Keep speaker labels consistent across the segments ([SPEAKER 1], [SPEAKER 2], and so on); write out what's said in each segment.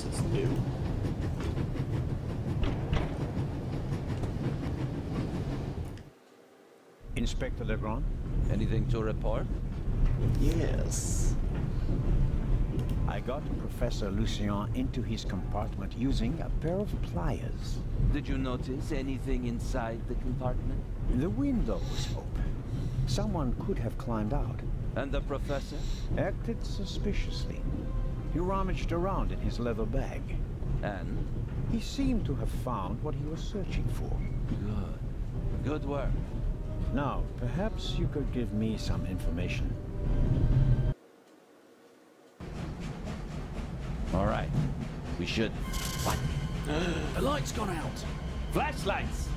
[SPEAKER 1] This is new.
[SPEAKER 2] Inspector Legrand?
[SPEAKER 3] Anything to report?
[SPEAKER 1] Yes.
[SPEAKER 2] I got Professor Lucien into his compartment using a pair of pliers.
[SPEAKER 3] Did you notice anything inside the compartment?
[SPEAKER 2] The window was open. Someone could have climbed out.
[SPEAKER 3] And the professor?
[SPEAKER 2] Acted suspiciously. He rummaged around in his leather bag.
[SPEAKER 3] And?
[SPEAKER 2] He seemed to have found what he was searching for.
[SPEAKER 3] Good. Good work.
[SPEAKER 2] Now, perhaps you could give me some information.
[SPEAKER 3] All right. We should... What?
[SPEAKER 4] The light's gone out.
[SPEAKER 3] Flashlights!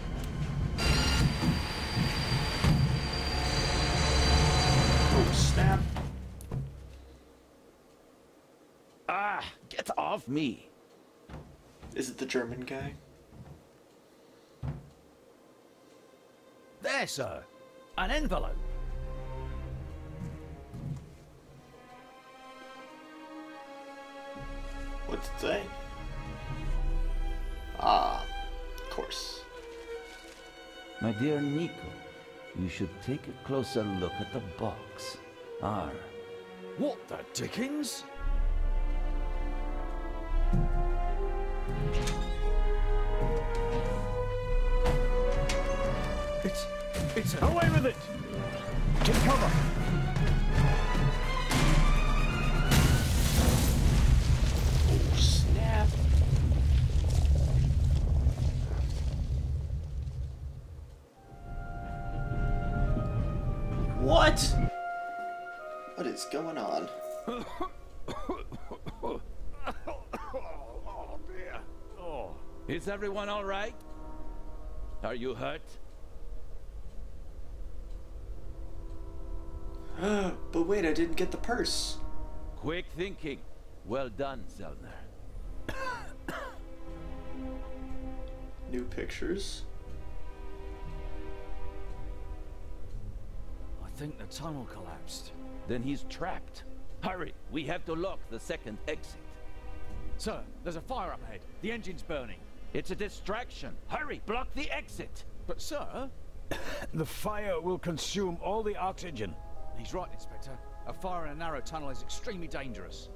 [SPEAKER 1] Oh, snap.
[SPEAKER 3] Ah! Get off me!
[SPEAKER 1] Is it the German guy?
[SPEAKER 4] There, sir. An envelope.
[SPEAKER 1] What's it say? Ah, of course.
[SPEAKER 3] My dear Nico, you should take a closer look at the box. R.
[SPEAKER 4] What the dickens? It's a...
[SPEAKER 2] Away with it! Take cover!
[SPEAKER 1] Oh, snap. What? What is going on?
[SPEAKER 3] Oh, dear. Oh. Is everyone all right? Are you hurt?
[SPEAKER 1] But wait, I didn't get the purse.
[SPEAKER 3] Quick thinking. Well done, Zellner.
[SPEAKER 1] New pictures.
[SPEAKER 4] I think the tunnel collapsed.
[SPEAKER 3] Then he's trapped. Hurry, we have to lock the second exit.
[SPEAKER 4] Sir, there's a fire up ahead. The engine's burning.
[SPEAKER 3] It's a distraction. Hurry, block the exit.
[SPEAKER 4] But sir...
[SPEAKER 2] The fire will consume all the oxygen.
[SPEAKER 4] He's right, Inspector. A fire in a narrow tunnel is extremely dangerous.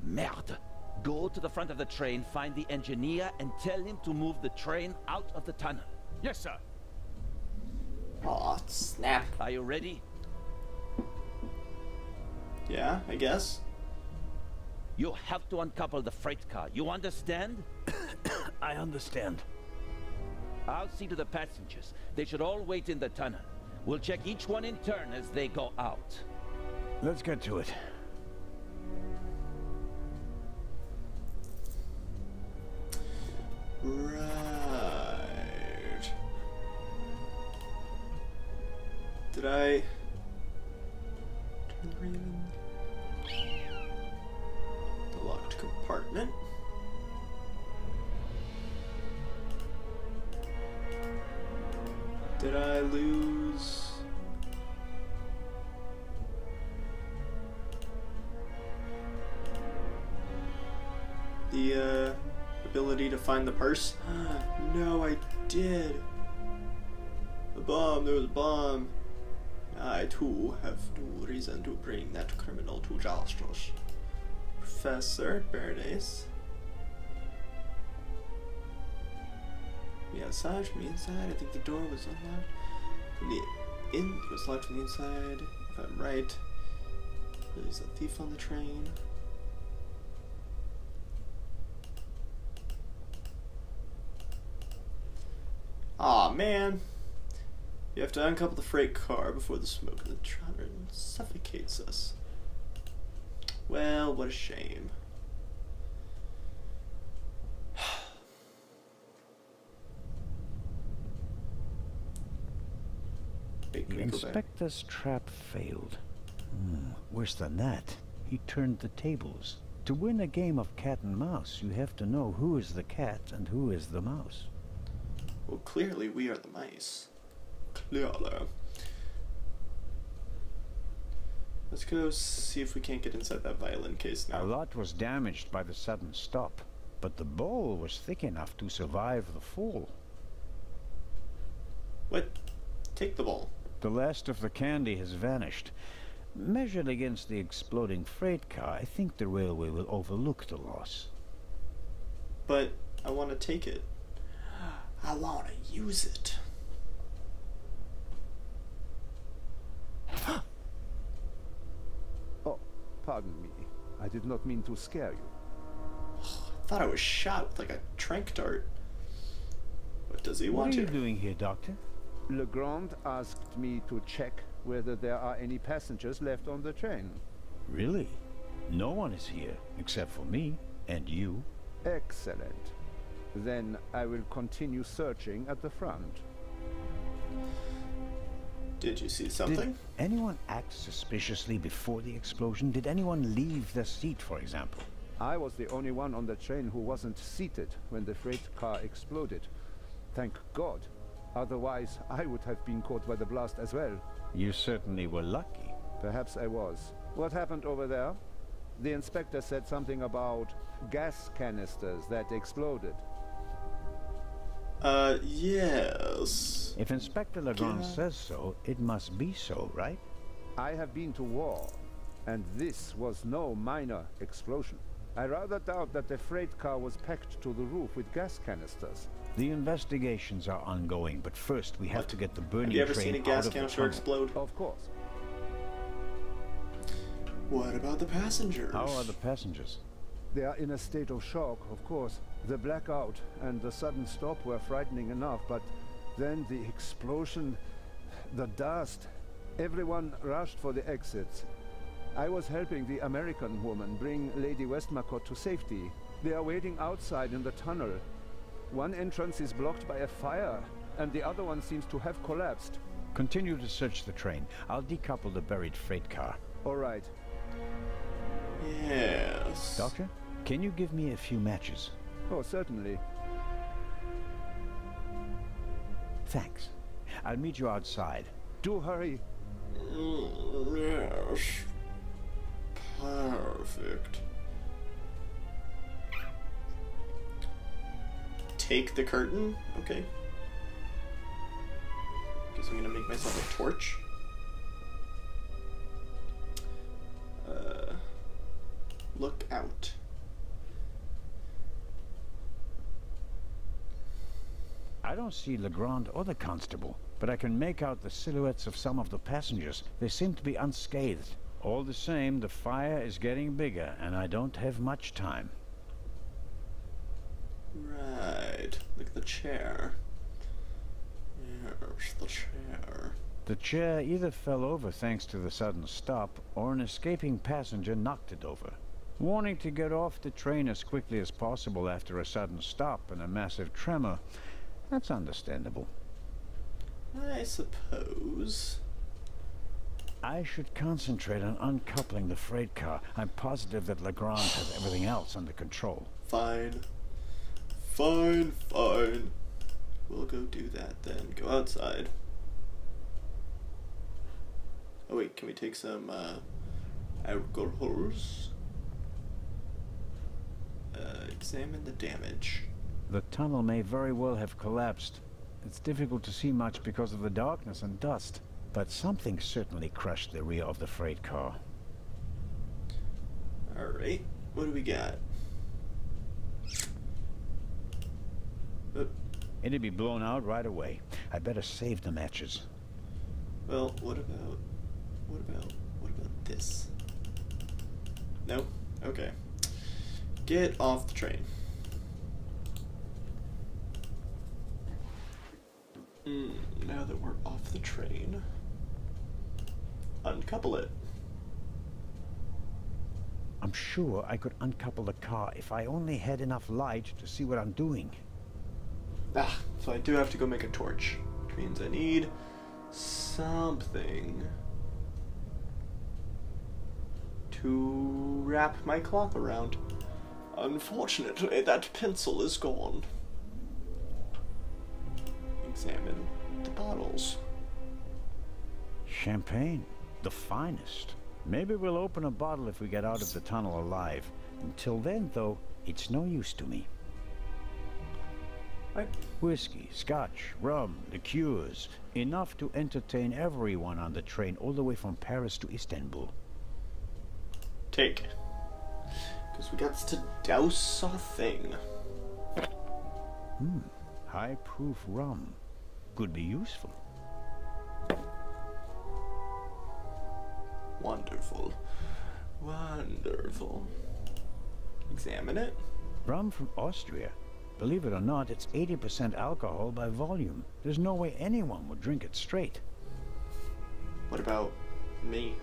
[SPEAKER 3] Merde. Go to the front of the train, find the engineer, and tell him to move the train out of the tunnel.
[SPEAKER 4] Yes, sir.
[SPEAKER 1] Aw, snap.
[SPEAKER 3] Are you ready?
[SPEAKER 1] Yeah, I guess.
[SPEAKER 3] You have to uncouple the freight car. You understand?
[SPEAKER 2] I understand.
[SPEAKER 3] I'll see to the passengers. They should all wait in the tunnel. We'll check each one in turn as they go out.
[SPEAKER 2] Let's get to it.
[SPEAKER 1] Right. Did I turn the railing? The locked compartment. Did I lose? The ability to find the purse? No, I did. A bomb, there was a bomb. I too have no reason to bring that criminal to justice. Professor Bernays. From the outside, from the inside, I think the door was unlocked. From the it was locked from the inside, if I'm right. There's a thief on the train. Aw, man. You have to uncouple the freight car before the smoke of the trailer suffocates us. Well, what a shame. Wait,
[SPEAKER 2] The
[SPEAKER 1] can we go back?
[SPEAKER 2] inspector's trap failed. Worse than that, he turned the tables. To win a game of cat and mouse, you have to know who is the cat and who is the mouse.
[SPEAKER 1] Well, clearly we are the mice. Clearly. Let's go see if we can't get inside that violin case
[SPEAKER 2] A
[SPEAKER 1] now.
[SPEAKER 2] lot was damaged by the sudden stop, but the bowl was thick enough to survive the fall.
[SPEAKER 1] What? Take the ball.
[SPEAKER 2] The last of the candy has vanished. Measured against the exploding freight car, I think the railway will overlook the loss.
[SPEAKER 1] But I want to take it. I want to use it.
[SPEAKER 5] Oh, pardon me. I did not mean to scare you.
[SPEAKER 1] I thought I was shot with like a tranq dart. What does he
[SPEAKER 2] What
[SPEAKER 1] want
[SPEAKER 2] are you
[SPEAKER 1] here?
[SPEAKER 2] doing here, Doctor?
[SPEAKER 5] Legrand asked me to check whether there are any passengers left on the train.
[SPEAKER 2] Really? No one is here, except for me and you.
[SPEAKER 5] Excellent. Then I will continue searching at the front.
[SPEAKER 1] Did you see something?
[SPEAKER 2] Did anyone act suspiciously before the explosion? Did anyone leave their seat, for example?
[SPEAKER 5] I was the only one on the train who wasn't seated when the freight car exploded. Thank God. Otherwise, I would have been caught by the blast as well.
[SPEAKER 2] You certainly were lucky.
[SPEAKER 5] Perhaps I was. What happened over there? The inspector said something about gas canisters that exploded.
[SPEAKER 1] Yes.
[SPEAKER 2] If Inspector Legrand
[SPEAKER 1] Yeah.
[SPEAKER 2] says so, it must be so, right?
[SPEAKER 5] I have been to war, and this was no minor explosion. I rather doubt that the freight car was packed to the roof with gas canisters.
[SPEAKER 2] The investigations are ongoing, but first we have
[SPEAKER 1] What?
[SPEAKER 2] to get the
[SPEAKER 1] Have
[SPEAKER 2] burning
[SPEAKER 1] you ever
[SPEAKER 2] train
[SPEAKER 1] seen a
[SPEAKER 2] out
[SPEAKER 1] gas
[SPEAKER 2] of the
[SPEAKER 1] canister
[SPEAKER 2] tunnel.
[SPEAKER 1] explode?
[SPEAKER 5] Of course.
[SPEAKER 1] What about the passengers?
[SPEAKER 2] How are the passengers?
[SPEAKER 5] They are in a state of shock, of course. The blackout and the sudden stop were frightening enough, but then the explosion, the dust. Everyone rushed for the exits. I was helping the American woman bring Lady Westmacott to safety. They are waiting outside in the tunnel. One entrance is blocked by a fire, and the other one seems to have collapsed.
[SPEAKER 2] Continue to search the train. I'll decouple the buried freight car.
[SPEAKER 5] All right.
[SPEAKER 1] Yes.
[SPEAKER 2] Doctor, can you give me a few matches?
[SPEAKER 5] Oh, certainly.
[SPEAKER 2] Thanks. I'll meet you outside.
[SPEAKER 5] Do hurry.
[SPEAKER 1] Yes. Perfect. Take the curtain? Okay. Guess I'm gonna make myself a torch. Look out.
[SPEAKER 2] I don't see Legrand or the constable, but I can make out the silhouettes of some of the passengers. They seem to be unscathed. All the same, the fire is getting bigger, and I don't have much time.
[SPEAKER 1] Right. Look at the chair. Yes, the chair.
[SPEAKER 2] The chair either fell over thanks to the sudden stop, or an escaping passenger knocked it over. Wanting to get off the train as quickly as possible after a sudden stop and a massive tremor, that's understandable.
[SPEAKER 1] I suppose.
[SPEAKER 2] I should concentrate on uncoupling the freight car. I'm positive that Legrand has everything else under control.
[SPEAKER 1] Fine. Fine, fine. We'll go do that then. Go outside. Oh wait, can we take some alcohols? Examine the damage.
[SPEAKER 2] The tunnel may very well have collapsed. It's difficult to see much because of the darkness and dust, but something certainly crushed the rear of the freight car.
[SPEAKER 1] Alright, what do we got?
[SPEAKER 2] It'd be blown out right away. I better save the matches.
[SPEAKER 1] Well, what about this? No? Okay. Get off the train. Now that we're off the train, uncouple it.
[SPEAKER 2] I'm sure I could uncouple the car if I only had enough light to see what I'm doing.
[SPEAKER 1] Ah, so I do have to go make a torch, which means I need something to wrap my cloth around. Unfortunately, that pencil is gone. Examine the bottles.
[SPEAKER 2] Champagne, the finest. Maybe we'll open a bottle if we get out of the tunnel alive. Until then, though, it's no use to me.
[SPEAKER 1] What?
[SPEAKER 2] Whiskey, scotch, rum, liqueurs. Enough to entertain everyone on the train all the way from Paris to Istanbul.
[SPEAKER 1] Take. Because we got to douse a thing.
[SPEAKER 2] High-proof rum. Could be useful.
[SPEAKER 1] Wonderful. Wonderful. Examine it.
[SPEAKER 2] Rum from Austria. Believe it or not, it's 80% alcohol by volume. There's no way anyone would drink it straight.
[SPEAKER 1] What about me?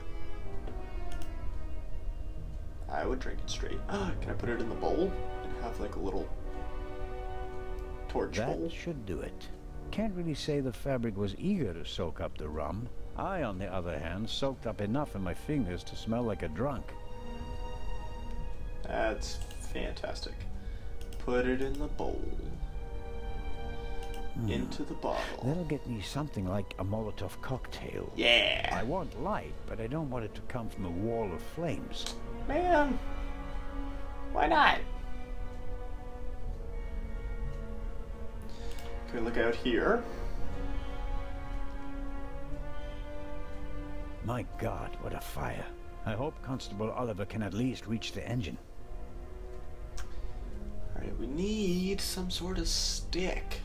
[SPEAKER 1] I would drink it straight. Can I put it in the bowl and have like a little torch bowl?
[SPEAKER 2] That should do it. Can't really say the fabric was eager to soak up the rum. I, on the other hand, soaked up enough in my fingers to smell like a drunk.
[SPEAKER 1] That's fantastic. Put it in the bowl. Into the bottle.
[SPEAKER 2] That'll get me something like a Molotov cocktail.
[SPEAKER 1] Yeah!
[SPEAKER 2] I want light, but I don't want it to come from a wall of flames.
[SPEAKER 1] Man! Why not? Can we look out here?
[SPEAKER 2] My God, what a fire. I hope Constable Oliver can at least reach the engine.
[SPEAKER 1] Alright, we need some sort of stick.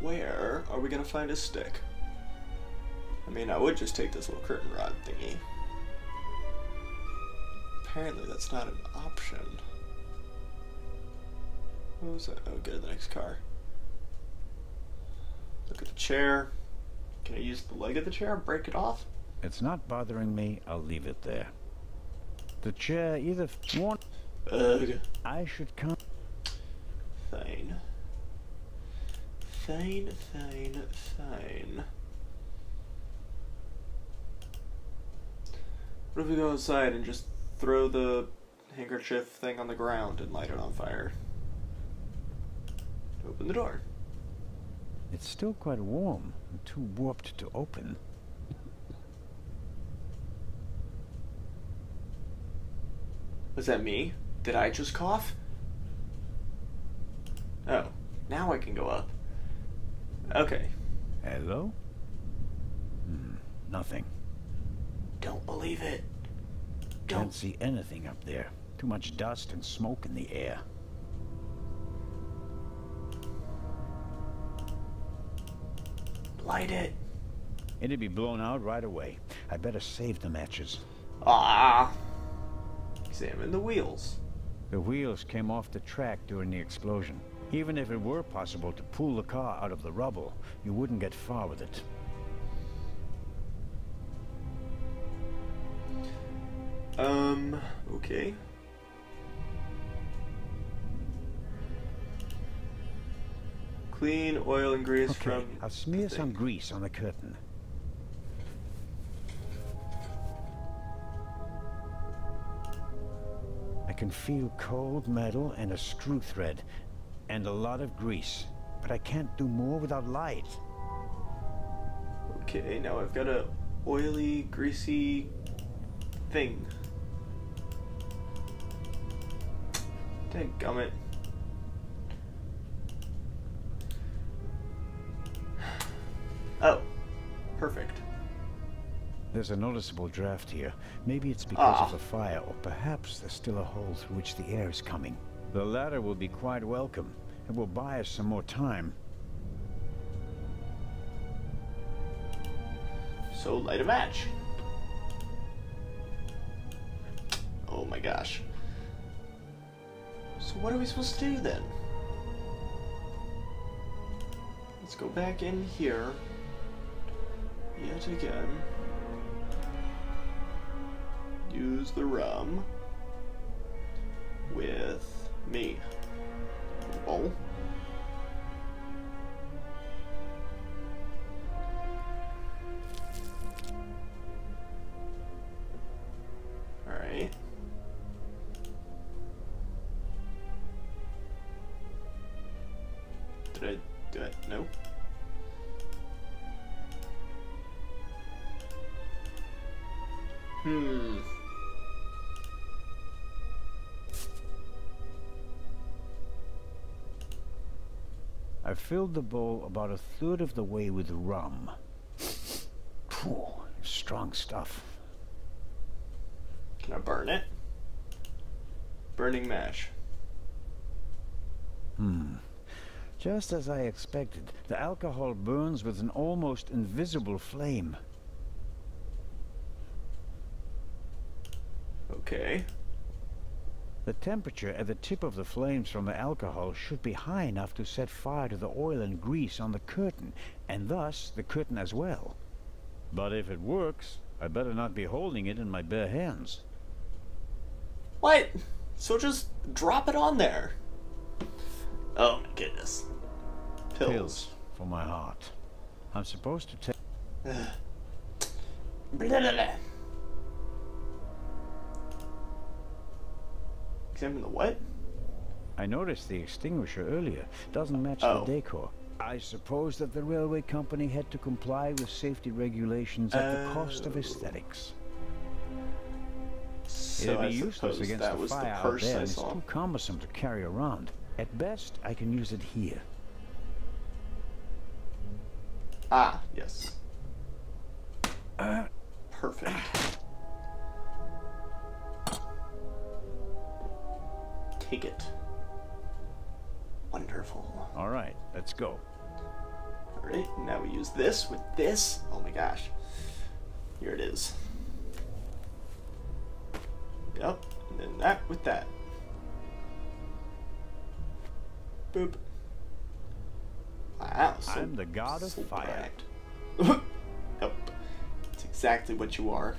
[SPEAKER 1] Where are we gonna find a stick? I mean, I would just take this little curtain rod thingy. Apparently that's not an option. What was that? Oh, go to the next car. Look at the chair. Can I use the leg of the chair and break it off?
[SPEAKER 2] It's not bothering me, I'll leave it there. The chair either won't...
[SPEAKER 1] Ugh.
[SPEAKER 2] I should come...
[SPEAKER 1] Fine. Fine, fine, fine. What if we go outside and just throw the handkerchief thing on the ground and light it on fire? Open the door.
[SPEAKER 2] It's still quite warm and too warped to open.
[SPEAKER 1] Was that me? Did I just cough? Oh, now I can go up. Okay.
[SPEAKER 2] Hello? Nothing.
[SPEAKER 1] Don't believe it.
[SPEAKER 2] Can't see anything up there. Too much dust and smoke in the air.
[SPEAKER 1] Light it.
[SPEAKER 2] It'd be blown out right away. I better save the matches.
[SPEAKER 1] Ah. Examine the wheels.
[SPEAKER 2] The wheels came off the track during the explosion. Even if it were possible to pull the car out of the rubble, you wouldn't get far with it.
[SPEAKER 1] Okay. Clean oil and grease from...
[SPEAKER 2] I'll smear some grease on the curtain. I can feel cold metal and a screw thread, and a lot of grease. But I can't do more without light.
[SPEAKER 1] Okay, now I've got a oily, greasy thing. Dadgummit. Oh, perfect.
[SPEAKER 2] There's a noticeable draft here. Maybe it's because of the fire, or perhaps there's still a hole through which the air is coming. The latter will be quite welcome. It will buy us some more time.
[SPEAKER 1] So light a match. Oh my gosh. So what are we supposed to do then? Let's go back in here. Yet again. Use the rum with me. Bowl. Alright. Did I do it? No.
[SPEAKER 2] I filled the bowl about a third of the way with rum. Phew, strong stuff.
[SPEAKER 1] Can I burn it? Burning mash.
[SPEAKER 2] Just as I expected, the alcohol burns with an almost invisible flame.
[SPEAKER 1] Okay.
[SPEAKER 2] The temperature at the tip of the flames from the alcohol should be high enough to set fire to the oil and grease on the curtain, and thus the curtain as well. But if it works, I better not be holding it in my bare hands.
[SPEAKER 1] What? So just drop it on there. Oh my goodness. Pills.
[SPEAKER 2] For my heart. I'm supposed to take...
[SPEAKER 1] Blah, blah, blah. Examine the what?
[SPEAKER 2] I noticed the extinguisher earlier. Doesn't match
[SPEAKER 1] Oh.
[SPEAKER 2] the decor. I suppose that the railway company had to comply with safety regulations at the cost of aesthetics.
[SPEAKER 1] So
[SPEAKER 2] It'd
[SPEAKER 1] I
[SPEAKER 2] be useless
[SPEAKER 1] suppose
[SPEAKER 2] against
[SPEAKER 1] that
[SPEAKER 2] the
[SPEAKER 1] was the
[SPEAKER 2] fire out
[SPEAKER 1] purse
[SPEAKER 2] there,
[SPEAKER 1] I
[SPEAKER 2] and it's
[SPEAKER 1] saw.
[SPEAKER 2] too cumbersome to carry around. At best, I can use it here.
[SPEAKER 1] Ah, yes. Perfect. Take it. Wonderful.
[SPEAKER 2] All right, let's go.
[SPEAKER 1] Alright, now we use this with this. Oh my gosh. Here it is. Yep, and then that with that. Boop. Wow, so
[SPEAKER 2] I'm the god of fire.
[SPEAKER 1] bright. Yep. That's exactly what you are.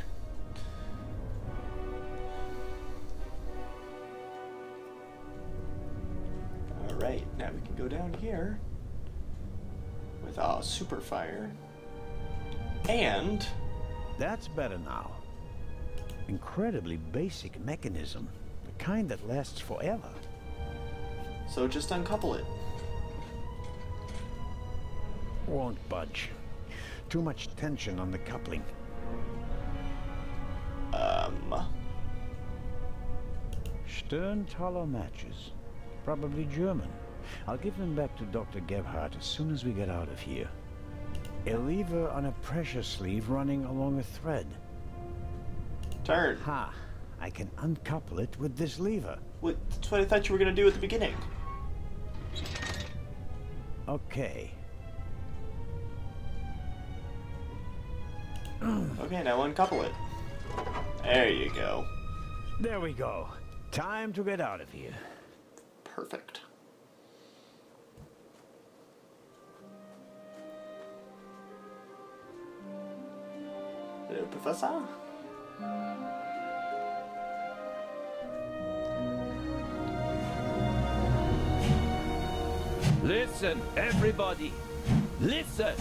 [SPEAKER 1] Alright, now we can go down here with our super fire. And
[SPEAKER 2] That's better now. Incredibly basic mechanism. The kind that lasts forever.
[SPEAKER 1] so just uncouple it.
[SPEAKER 2] Won't budge. Too much tension on the coupling. Stern-Taller matches. Probably German. I'll give them back to Dr. Gebhardt as soon as we get out of here. A lever on a pressure sleeve running along a thread.
[SPEAKER 1] Turn.
[SPEAKER 2] Ha! I can uncouple it with this lever.
[SPEAKER 1] What, that's what I thought you were gonna do at the beginning.
[SPEAKER 2] Okay.
[SPEAKER 1] Okay, now uncouple it. There you go.
[SPEAKER 2] There we go. Time to get out of here.
[SPEAKER 1] Perfect. Hello, Professor.
[SPEAKER 3] Listen, everybody. Listen.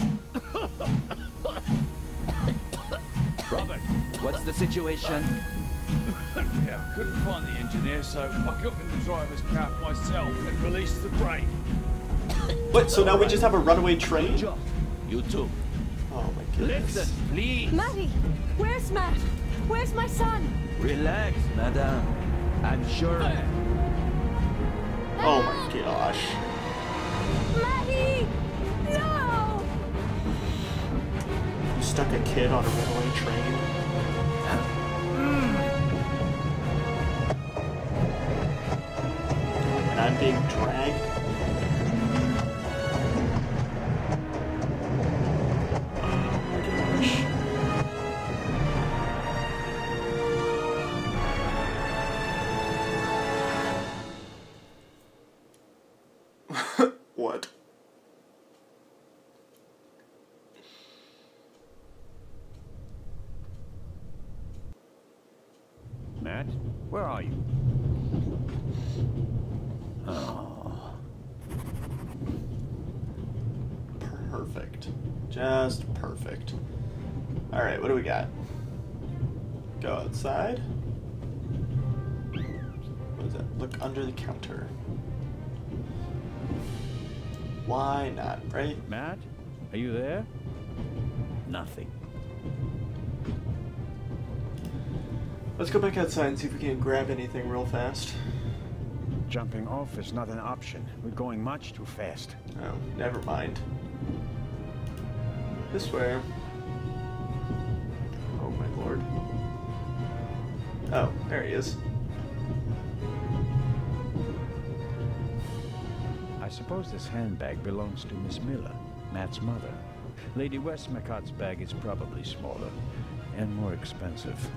[SPEAKER 3] Robert, what's the situation?
[SPEAKER 4] Yeah, I couldn't find the engineer, so I got in the driver's cab myself and released the brake.
[SPEAKER 1] What, so now we just have a runaway train?
[SPEAKER 3] Joe, you too.
[SPEAKER 1] Oh my goodness.
[SPEAKER 3] Listen, please.
[SPEAKER 6] Matty! Where's Matt? Where's my son?
[SPEAKER 3] Relax, madame. I'm sure.
[SPEAKER 1] Oh my gosh.
[SPEAKER 6] Matty! No!
[SPEAKER 1] You stuck a kid on a runaway train? And I'm being dragged? Oh my gosh. What?
[SPEAKER 2] Matt, where are you? Oh.
[SPEAKER 1] Perfect. Just perfect. Alright, what do we got? Go outside. What is that? Look under the counter. Why not, right?
[SPEAKER 2] Matt, are you there? Nothing.
[SPEAKER 1] Let's go back outside and see if we can't grab anything real fast.
[SPEAKER 2] Jumping off is not an option. We're going much too fast.
[SPEAKER 1] Oh, never mind. This way. Oh my lord. Oh, there he is.
[SPEAKER 2] I suppose this handbag belongs to Miss Miller, Matt's mother. Lady Westmacott's bag is probably smaller and more expensive.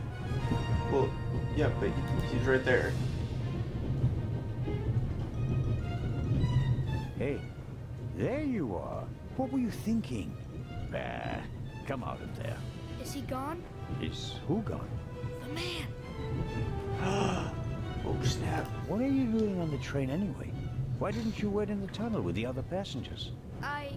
[SPEAKER 1] Well, yeah, but he's right there.
[SPEAKER 2] Hey, there you are. What were you thinking? Bah, come out of there.
[SPEAKER 6] Is he gone?
[SPEAKER 2] Is who gone?
[SPEAKER 6] The man.
[SPEAKER 1] Oh snap.
[SPEAKER 2] What are you doing on the train anyway? Why didn't you wait in the tunnel with the other passengers?
[SPEAKER 6] I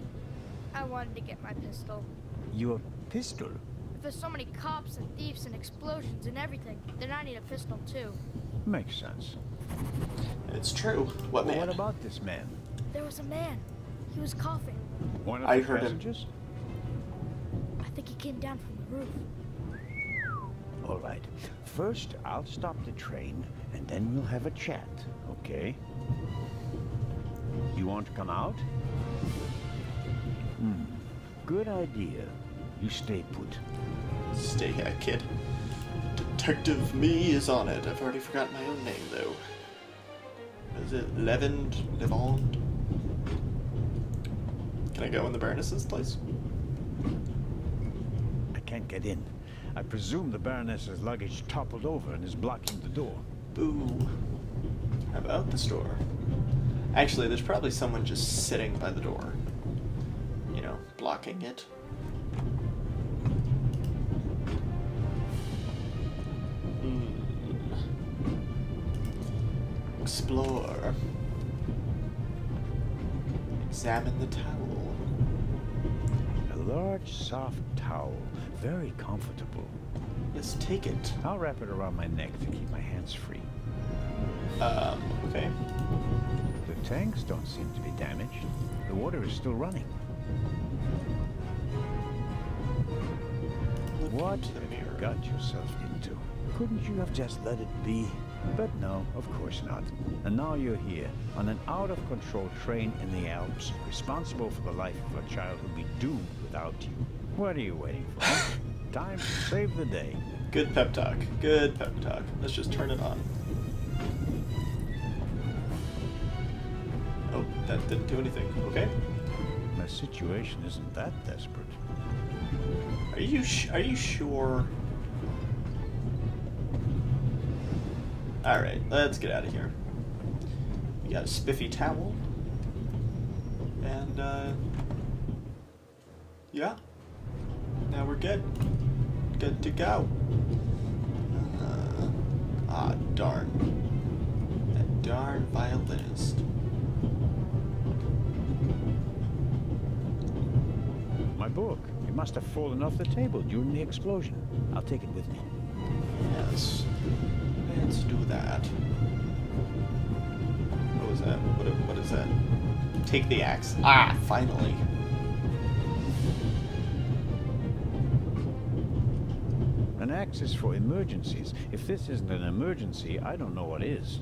[SPEAKER 6] wanted to get my pistol.
[SPEAKER 2] Your pistol?
[SPEAKER 6] If there's so many cops and thieves and explosions and everything, then I need a pistol too.
[SPEAKER 2] Makes sense.
[SPEAKER 1] It's true. What
[SPEAKER 2] Well,
[SPEAKER 1] man?
[SPEAKER 2] what about this man?
[SPEAKER 6] There was a man. He was coughing.
[SPEAKER 2] One of
[SPEAKER 1] I
[SPEAKER 2] the
[SPEAKER 1] heard him.
[SPEAKER 2] passengers?
[SPEAKER 6] I think he came down from the roof.
[SPEAKER 2] All right. First, I'll stop the train, and then we'll have a chat, okay? You want to come out? Good idea. You stay put.
[SPEAKER 1] Stay here, kid. Detective Me is on it. I've already forgotten my own name, though. Is it Levand? Can I go in the Baroness's place?
[SPEAKER 2] I can't get in. I presume the Baroness's luggage toppled over and is blocking the door.
[SPEAKER 1] Boo. How about this door? Actually, there's probably someone just sitting by the door. You know, blocking it. Explore. Examine the towel.
[SPEAKER 2] A large, soft towel. Very comfortable.
[SPEAKER 1] Yes, take it.
[SPEAKER 2] I'll wrap it around my neck to keep my hands free.
[SPEAKER 1] Okay.
[SPEAKER 2] The tanks don't seem to be damaged. The water is still running.
[SPEAKER 1] Look
[SPEAKER 2] What
[SPEAKER 1] into the
[SPEAKER 2] have you
[SPEAKER 1] mirror.
[SPEAKER 2] got yourself into? Couldn't you have just let it be? But no, of course not. And now you're here, on an out-of-control train in the Alps, responsible for the life of a child who'll be doomed without you. What are you waiting for? Time to save the day.
[SPEAKER 1] Good pep talk. Good pep talk. Let's just turn it on. Oh, that didn't do anything. Okay.
[SPEAKER 2] My situation isn't that desperate.
[SPEAKER 1] Are you sure? All right, let's get out of here. We got a spiffy towel, and yeah. Now we're good. Good to go. Darn. That darn violinist.
[SPEAKER 2] My book. It must have fallen off the table during the explosion. I'll take it with me.
[SPEAKER 1] Yes. Let's do that. What was that? What is that? Take the axe. Ah, finally.
[SPEAKER 2] An axe is for emergencies. If this isn't an emergency, I don't know what is.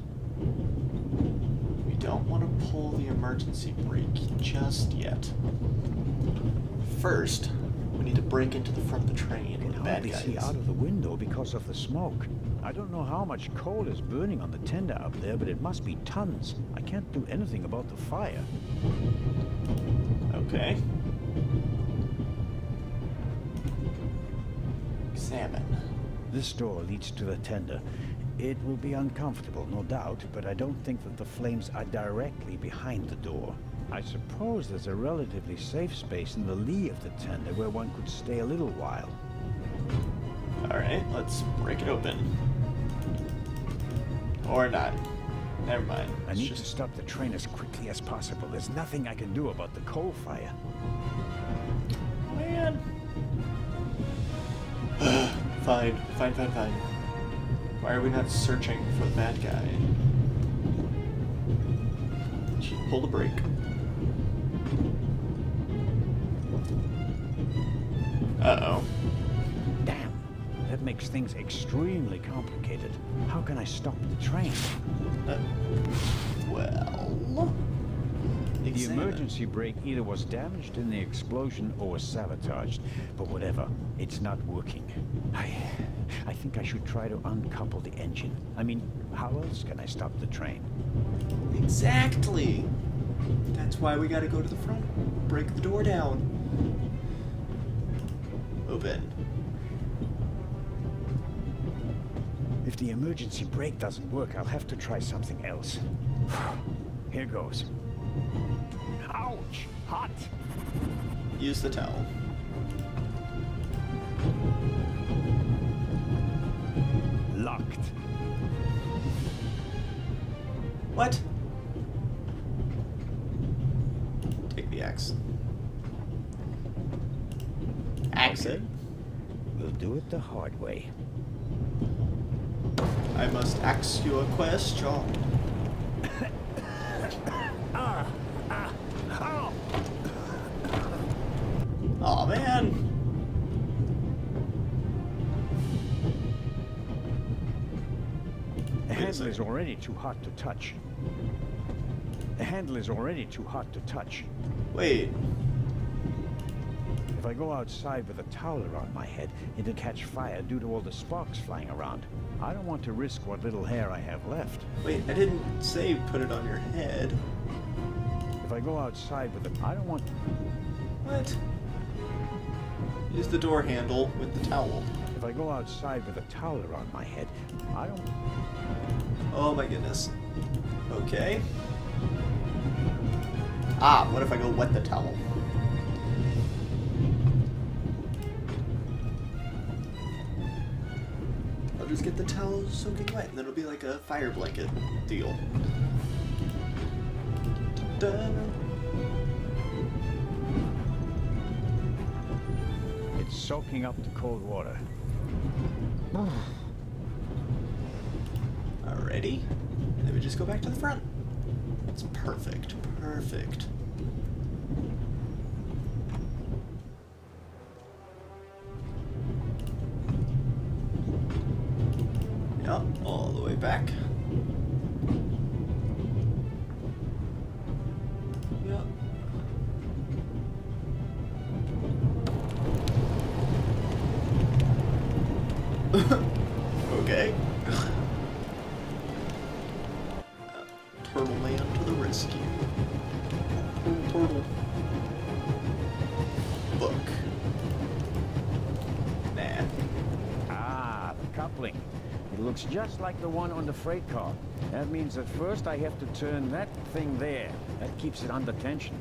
[SPEAKER 1] We don't want to pull the emergency brake just yet. First, we need to break into the front of the train where the bad
[SPEAKER 2] Hardly
[SPEAKER 1] guy
[SPEAKER 2] see
[SPEAKER 1] is.
[SPEAKER 2] out of the window because of the smoke. I don't know how much coal is burning on the tender up there, but it must be tons. I can't do anything about the fire.
[SPEAKER 1] Okay. Examine.
[SPEAKER 2] This door leads to the tender. It will be uncomfortable, no doubt, but I don't think that the flames are directly behind the door. I suppose there's a relatively safe space in the lee of the tender where one could stay a little while.
[SPEAKER 1] Alright, let's break it open. Or not. Never mind.
[SPEAKER 2] I
[SPEAKER 1] Let's
[SPEAKER 2] need to
[SPEAKER 1] just...
[SPEAKER 2] stop the train as quickly as possible. There's nothing I can do about the coal fire.
[SPEAKER 1] Man. Fine. Why are we not searching for the bad guy? Should pull the brake. Uh-oh.
[SPEAKER 2] Damn, That makes things extremely complicated. How can I stop the train?
[SPEAKER 1] Well...
[SPEAKER 2] The
[SPEAKER 1] examine.
[SPEAKER 2] emergency brake either was damaged in the explosion or was sabotaged. But whatever, it's not working. I think I should try to uncouple the engine. I mean, how else can I stop the train?
[SPEAKER 1] Exactly! That's why we gotta go to the front. Break the door down. Open.
[SPEAKER 2] If the emergency brake doesn't work, I'll have to try something else. Here goes. Ouch! Hot!
[SPEAKER 1] Use the towel.
[SPEAKER 2] Locked.
[SPEAKER 1] What? Take the axe. Axe it.
[SPEAKER 2] We'll do it the hard way.
[SPEAKER 1] I must ask you a question. Aw, man.
[SPEAKER 2] The handle is already too hot to touch. The handle is already too hot to touch.
[SPEAKER 1] Wait.
[SPEAKER 2] If I go outside with a towel around my head, it'll catch fire due to all the sparks flying around. I don't want to risk what little hair I have left.
[SPEAKER 1] Wait, I didn't say put it on your head.
[SPEAKER 2] If I go outside with a... I don't want...
[SPEAKER 1] What? Use the door handle with the towel.
[SPEAKER 2] If I go outside with a towel around my head, I don't...
[SPEAKER 1] Oh my goodness. Okay. Ah, what if I go wet the towel? I'll just get the towel soaking wet, and then it'll be like a fire blanket deal. Dun.
[SPEAKER 2] It's soaking up the cold water.
[SPEAKER 1] Alrighty. And then we just go back to the front. It's perfect. Perfect. Yep, all the way back. Yep. Okay. Turtle man to the rescue. Turtle. Book. Nah.
[SPEAKER 2] Ah, the coupling. It looks just like the one on the freight car. That means at first I have to turn that thing there. That keeps it under tension.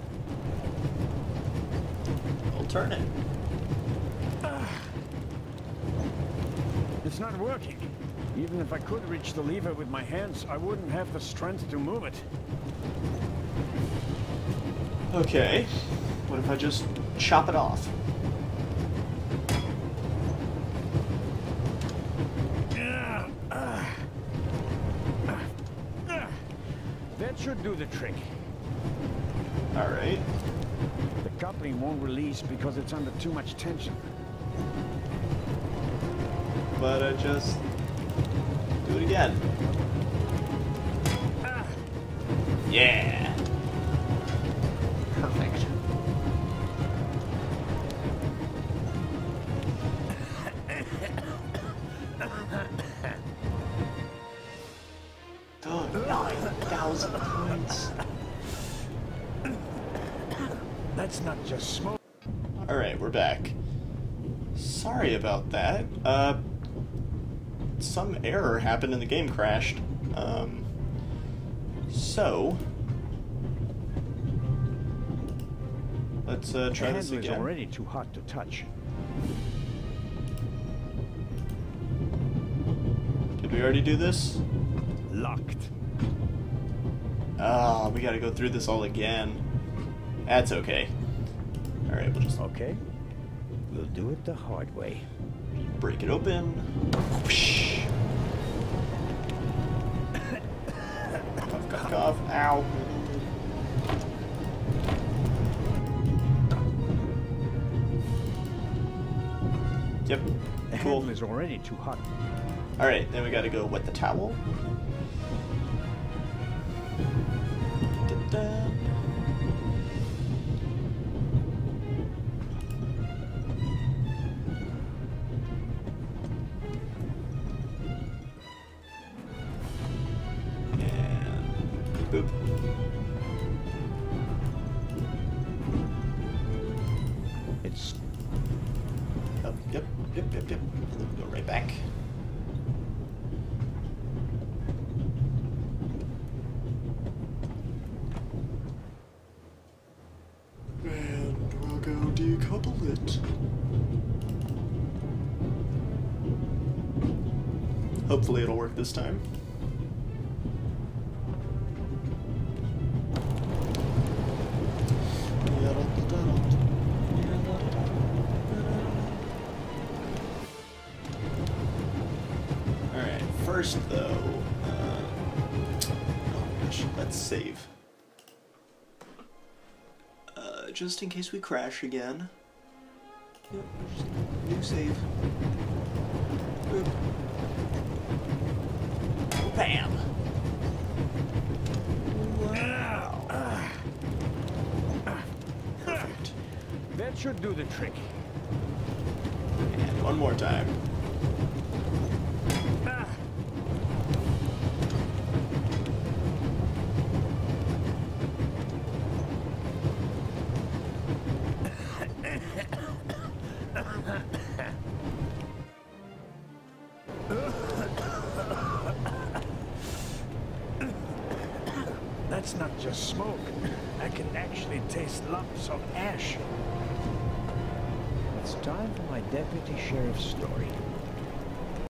[SPEAKER 1] We'll turn it.
[SPEAKER 2] It's not working. Even if I could reach the lever with my hands, I wouldn't have the strength to move it.
[SPEAKER 1] Okay. What if I just chop it off?
[SPEAKER 2] That should do the trick.
[SPEAKER 1] Alright.
[SPEAKER 2] The coupling won't release because it's under too much tension.
[SPEAKER 1] But I just do it again. Yeah. Perfect. Oh, 9,000 points.
[SPEAKER 2] That's not just smoke.
[SPEAKER 1] Alright, we're back. Sorry about that. Some error happened and the game crashed. So let's try this
[SPEAKER 2] The handle is
[SPEAKER 1] again.
[SPEAKER 2] already too hot to touch.
[SPEAKER 1] Did we already do this?
[SPEAKER 2] Locked.
[SPEAKER 1] Ah, we gotta go through this all again. That's okay. Alright, we'll just
[SPEAKER 2] Okay. We'll do it the hard way.
[SPEAKER 1] break it open. Whoosh. Cough, cough, cough. Ow. Yep.
[SPEAKER 2] The
[SPEAKER 1] Cool.
[SPEAKER 2] candle is already too hot.
[SPEAKER 1] Alright, then we gotta go wet the towel. Da-da. And boop.
[SPEAKER 2] It's
[SPEAKER 1] Yep. And then we go right back. And we'll go decouple it. Hopefully it'll work this time. Alright, first though, oh gosh, let's save. Just in case we crash again. Yep, we're just gonna new save. Boop. Bam! Wow. Perfect.
[SPEAKER 2] that should do the trick.
[SPEAKER 1] And one more time.
[SPEAKER 2] That's not just smoke. I can actually taste lumps of ash. It's time for my deputy sheriff's story.